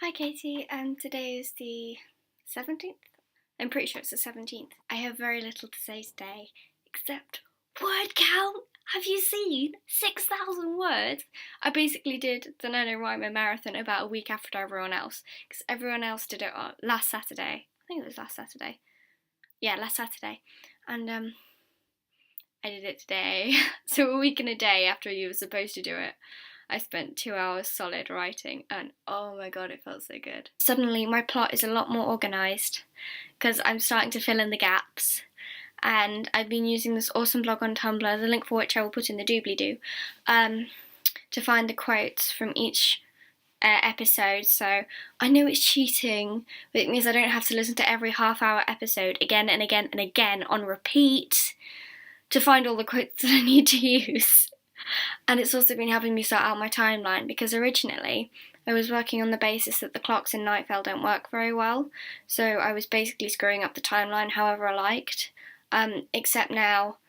Hi Katie, today is the 17th? I'm pretty sure it's the 17th. I have very little to say today, except word count! Have you seen? 6,000 words! I basically did the NaNoWriMo marathon about a week after everyone else, because everyone else did it last Saturday. I think it was last Saturday. Yeah, last Saturday. And I did it today. So a week and a day after you were supposed to do it. I spent 2 hours solid writing, and oh my god, it felt so good. Suddenly my plot is a lot more organised because I'm starting to fill in the gaps, and I've been using this awesome blog on Tumblr, the link for which I will put in the doobly-doo, to find the quotes from each episode. So I know it's cheating, but it means I don't have to listen to every half-hour episode again and again and again on repeat to find all the quotes that I need to use. And it's also been helping me sort out my timeline, because originally I was working on the basis that the clocks in Night Vale don't work very well, so I was basically screwing up the timeline however I liked, except now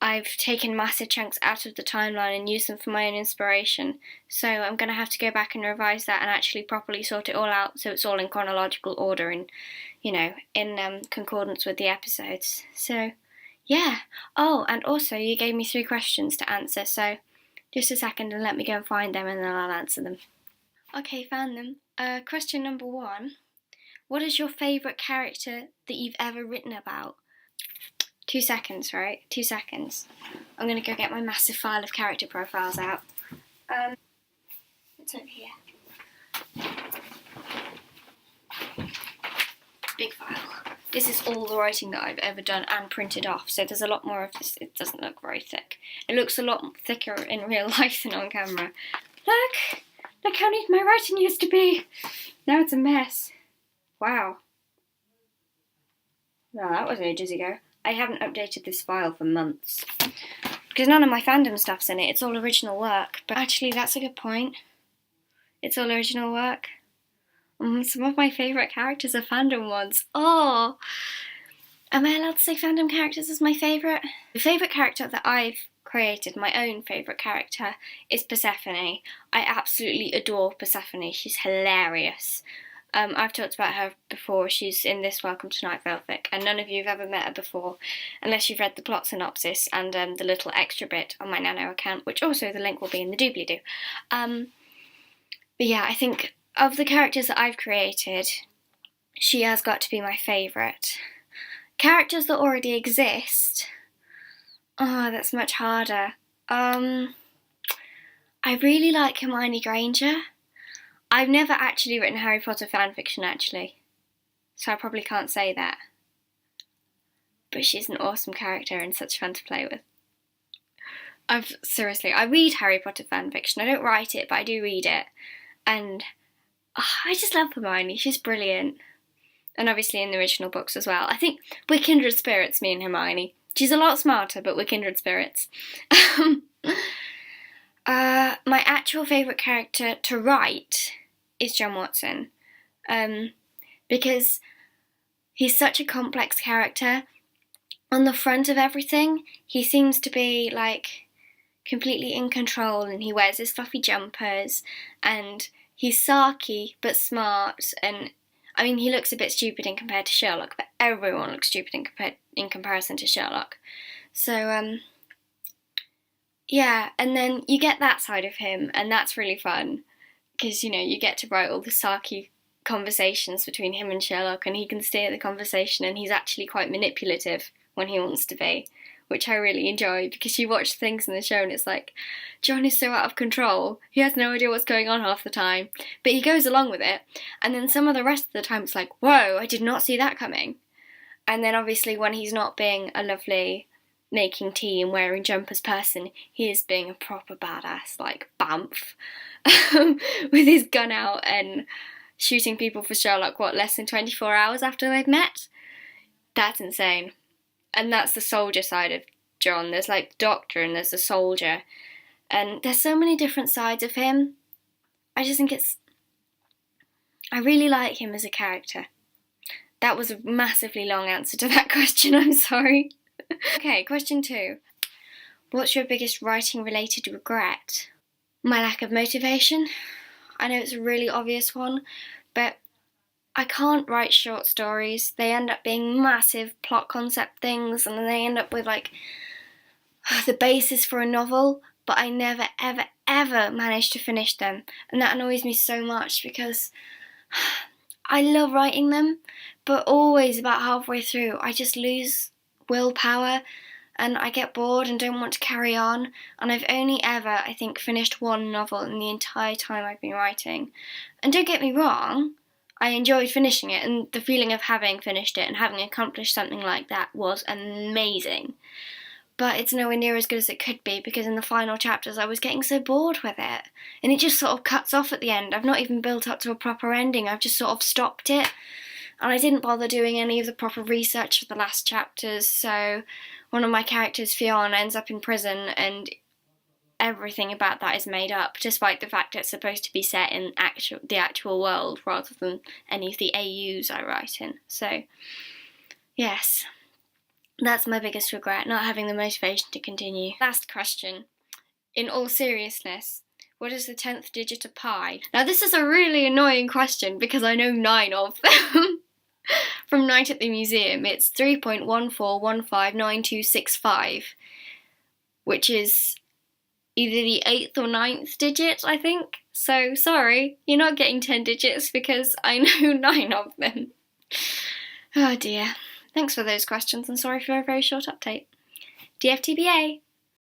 I've taken massive chunks out of the timeline and used them for my own inspiration, so I'm going to have to go back and revise that and actually properly sort it all out so it's all in chronological order and, in concordance with the episodes. So yeah. Oh, and also you gave me 3 questions to answer, so just a second and let me go and find them and then I'll answer them. Okay, found them. Question number 1. What is your favourite character that you've ever written about? 2 seconds, right? 2 seconds. I'm going to go get my massive file of character profiles out. It's over here. Big file. This is all the writing that I've ever done and printed off, so there's a lot more of this. It doesn't look very thick. It looks a lot thicker in real life than on camera. Look how neat my writing used to be. Now it's a mess. Wow. Well, that was ages ago. I haven't updated this file for months, because none of my fandom stuff's in it. It's all original work. But actually, that's a good point. It's all original work. Some of my favourite characters are fandom ones. Oh! Am I allowed to say fandom characters as my favourite? The favourite character that I've created, my own favourite character, is Persephone. I absolutely adore Persephone. She's hilarious. I've talked about her before. She's in this Welcome to Night Vale fic, and none of you have ever met her before, unless you've read the plot synopsis and the little extra bit on my Nano account, which also the link will be in the doobly-doo. But yeah, I think of the characters that I've created, she has got to be my favourite. Characters that already exist, oh, that's much harder. I really like Hermione Granger. I've never actually written Harry Potter fanfiction, actually, so I probably can't say that. But she's an awesome character and such fun to play with. I read Harry Potter fanfiction. I don't write it, but I do read it. And I just love Hermione. She's brilliant. And obviously in the original books as well. I think we're kindred spirits, me and Hermione. She's a lot smarter, but we're kindred spirits. My actual favourite character to write is John Watson. Because he's such a complex character. On the front of everything, he seems to be like completely in control, and he wears his fluffy jumpers, and he's sarky but smart, and I mean, he looks a bit stupid in compared to Sherlock, but everyone looks stupid in comparison to Sherlock. So, yeah, and then you get that side of him, and that's really fun, because, you get to write all the sarky conversations between him and Sherlock, and he can steer the conversation, and he's actually quite manipulative when he wants to be, which I really enjoy, because you watch things in the show and it's like, John is so out of control, he has no idea what's going on half the time, but he goes along with it, and then some of the rest of the time it's like, whoa, I did not see that coming. And then obviously when he's not being a lovely making tea and wearing jumpers person, he is being a proper badass, like Bamf, with his gun out and shooting people for Sherlock, less than 24 hours after they've met? That's insane. And that's the soldier side of John. There's like doctor and there's the soldier. And there's so many different sides of him. I just think I really like him as a character. That was a massively long answer to that question, I'm sorry. Okay, question 2. What's your biggest writing related regret? My lack of motivation. I know it's a really obvious one, but I can't write short stories. They end up being massive plot concept things, and then they end up with like the basis for a novel, but I never ever ever manage to finish them, and that annoys me so much because I love writing them, but always about halfway through I just lose willpower and I get bored and don't want to carry on. And I've only ever, I think, finished one novel in the entire time I've been writing. And don't get me wrong, I enjoyed finishing it, and the feeling of having finished it and having accomplished something like that was amazing. But it's nowhere near as good as it could be, because in the final chapters I was getting so bored with it. And it just sort of cuts off at the end. I've not even built up to a proper ending, I've just sort of stopped it. And I didn't bother doing any of the proper research for the last chapters, so one of my characters, Fionn, ends up in prison, and everything about that is made up, despite the fact it's supposed to be set in the actual world rather than any of the AUs I write in. So, yes, that's my biggest regret, not having the motivation to continue. Last question. In all seriousness, what is the 10th digit of pi? Now this is a really annoying question because I know 9 of them. From Night at the Museum, it's 3.14159265, which is either the 8th or 9th digit, I think. So, sorry, you're not getting 10 digits because I know 9 of them. Oh dear. Thanks for those questions and sorry for a very short update. DFTBA!